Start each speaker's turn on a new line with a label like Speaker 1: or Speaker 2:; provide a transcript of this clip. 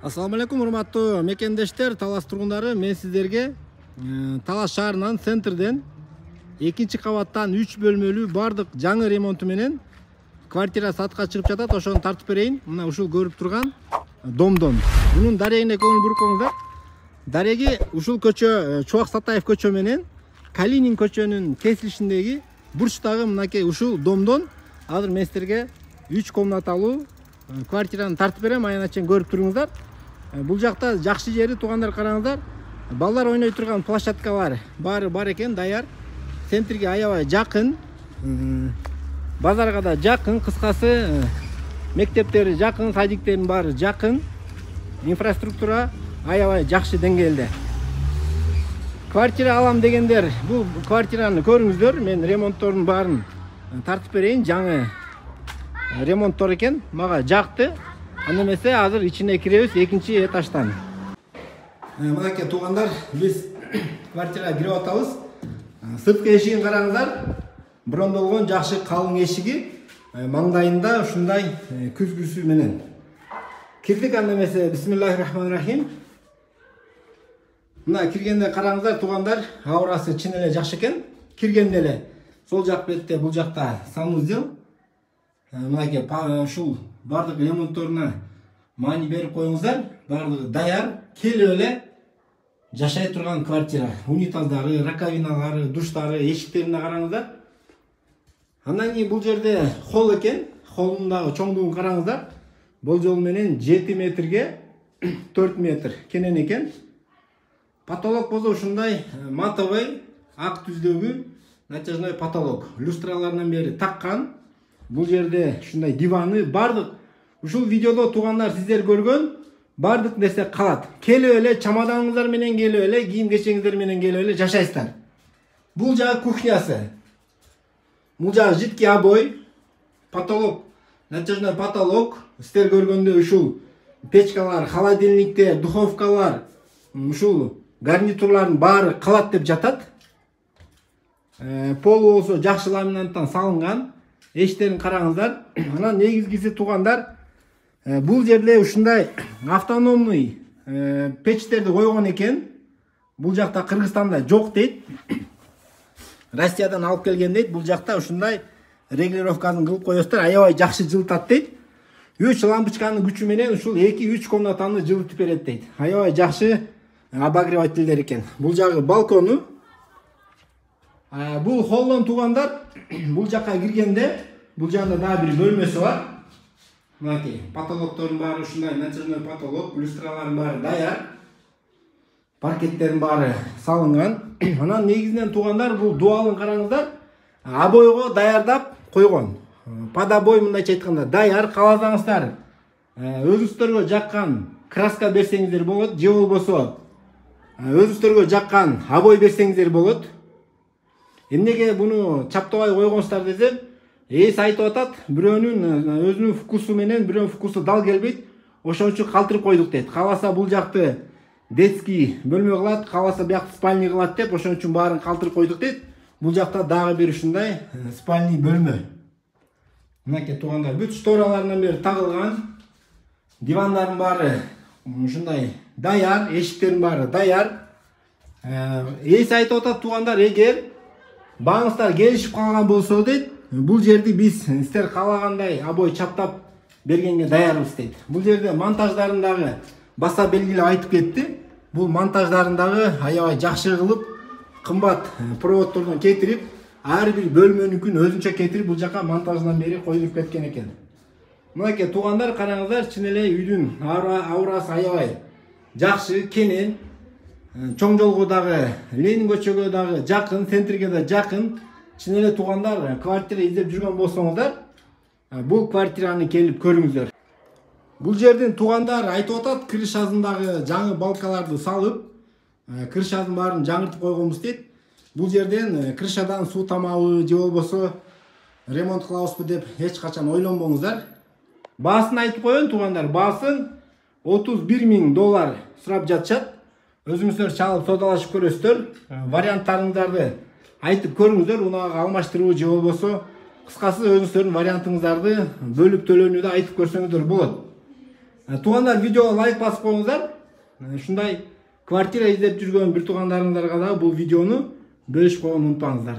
Speaker 1: Ассаламу алейкум, урматтуу мекендештер, Талас тургундары. Мен сиздерге Талас шаарынан центрден 2-кабаттан 3 бөлмөлүү бардык жаңы ремонту менен квартира сатка чыгып жатат. Ошону тартып берейин. Мына ушул көрүп турган домдон. Мунун дарегине көңүл буркоңуздар. Дареги ушул көчө Чубак Сатаев көчө менен Калинин көчөнүн кесилишиндеги бурчтагы мынакей ушул домдон азыр мен сиздерге 3 комнаталуу квартираны тартып берем. Аянат чейин көрүп туруңуздар. Бул жакта жакшы жери, туугандар, караңыздар. Балдар ойной турган площадкалар баары бар экен, даяр. Центрге аябай жакын, базарга да жакын, кыскасы мектептери жакын, садиктердин баары жакын. Инфраструктура аябай жакшы деңгээлде. Квартира алам дегендер, бул квартираны көрүңүздөр. Мен ремонттордун баарын тартып берейин. Жаңы ремонттор экен, мага жакты. Аны эмесе азыр ичине киребиз, 2-этаждан. Мынакей туугандар, биз квартирага кирип атабыз. Сырткы эшигин караңыздар. Брондолгон жакшы калың эшиги, маңдайында ушундай күзгүсү менен. Кирдик, аны эмесе бисмиллахир-рахманир-рахим. Мына киргенде караңыздар туугандар, аурасы чын эле жакшы экен. Киргенде эле сол жак бетте, бул жакта санузел. Мынакей ушул бардык ремонтторуна маани берип коюңуздар. Бардыгы даяр, келип эле жашай турган квартира. Унитаздары, раковиналары, душтары, эшиктерине караңыздар. Андан кийин бул жерде холл экен. Холлундагы чоңдугун караңыздар. Болжол менен 7 метрге 4 метр кенен экен. Потолок болсо ушундай матовый, ак түздөгү натяжной потолок. Люстраларынан бери таккан. Бул жерде ушундай диваны бардык. Ушул видеодо туугандар сиздер көргөн бардык нерсе калат. Келип эле чамаданыңыздар менен келип эле, кийим-кечеңиздер менен келип эле жашайсыздар. Бул жагы кухнясы. Бул жагы жидкий обой, потолок, натяжной потолок. Сиздер көргөндө ушул печкалар, холодильниктер, духовкалар, ушул гарнитурлардын баары калат деп жатат. Пол болсо жакшы ламинаттан салынган. Эштерин караңыздар. Анан негизгиси туугандар, бул жерде ушундай автономный печтерди койгон экен. Бул жакта Кыргызстанда жок дейт. Россиядан алып келген дейт. Бул жакта ушундай регулировкасын кылып коесуздар, аябай жакшы жылытат дейт. 3 лампочканын күчү менен ушул 2-3 комнатаны жылытып берет дейт. Аябай жакшы обогревательдер экен. Бул жагы балкону. Бул холлон туугандар, бул жакка киргенде, бул жагында дагы бир бөлмөсү бар. Мынакей потолоктордун баары ушундай натяжной потолок, люстралардын баары даяр. Паркеттердин баары салынган. Анан негизинен туугандар, бул дуалын караңыздар, обойго даярдап койгон. Под обой мындайча айтканда даяр. Кааласаңыздар өзүңүздөргө жаккан краска берсеңиздер болот, же болбосо өзүңүздөргө жаккан обой берсеңиздер болот. Эмнеге буну чаптабай койгонсуздар десем, эс айтып атат, бирөөнүн өзүнүн вкусу менен бирөөнүн вкусу дал келбейт, ошон үчүн калтырып койдук дейт. Кааласа бул жакты детский бөлмө кылат, кааласа биякты спальный кылат деп, ошон үчүн баарын калтырып койдук дейт. Бул жакта дагы бир ушундай спальный бөлмө. Мынакей туугандар, бүт штораларынан бери тагылган. Дивандардын баары ушундай даяр, эшиктердин баары даяр. Эс айтып атат туугандар, эгер баңыздар келишип калган болсо дейт, бул жерди биз сиздер каалагандай обой чаптап бергенге даярбыз дейт. Бул жерде монтаждарындагы баса белгилеп айтып кетти. Бул монтаждарындагы аябай жакшы кылып, кымбат проводтордон кетирип, ар бир бөлмөнүкүн өзүнчө кетирип бул жака монтаждан бери коюп кеткен экен. Мынакей туугандар, караңыздар, чын эле үйдүн аурасы аябай жакшы, кенен. Чоң жолго дагы, Ленин көчөгө дагы жакын, центрге да жакын. Чын эле туугандар, квартира издеп жүргөн болсоңуздар, бул квартираны келип көрүңүздөр. Бул жердин туугандар айтып атат, крышасындагы жаңы балкаларды салып, крышанын баарын жаңыртып койгонбуз дейт. Бул жерден крышадан суу тамабы же болбосо ремонт кылабызбы деп эч качан ойлонбоңуздар. Баасын айтып коеюн туугандар, баасын $31 000 сурап жатышат. Өзүңүздөр чалып содалашып көрөсүздөр. Варианттарыңыздарды айтып көрүңүздөр, унага алмаштыруу же болбосо кыскасы өзүңүздөрдүн вариантыңыздарды бөлүп төлөнүүдө айтып көрсөңүздөр болот. Туугандар, видеого лайк басып коюңуздар. Ушундай квартира издеп жүргөн бир туугандарыңыздарга да бул видеону бөлүшүп койгонду унутпаңыздар.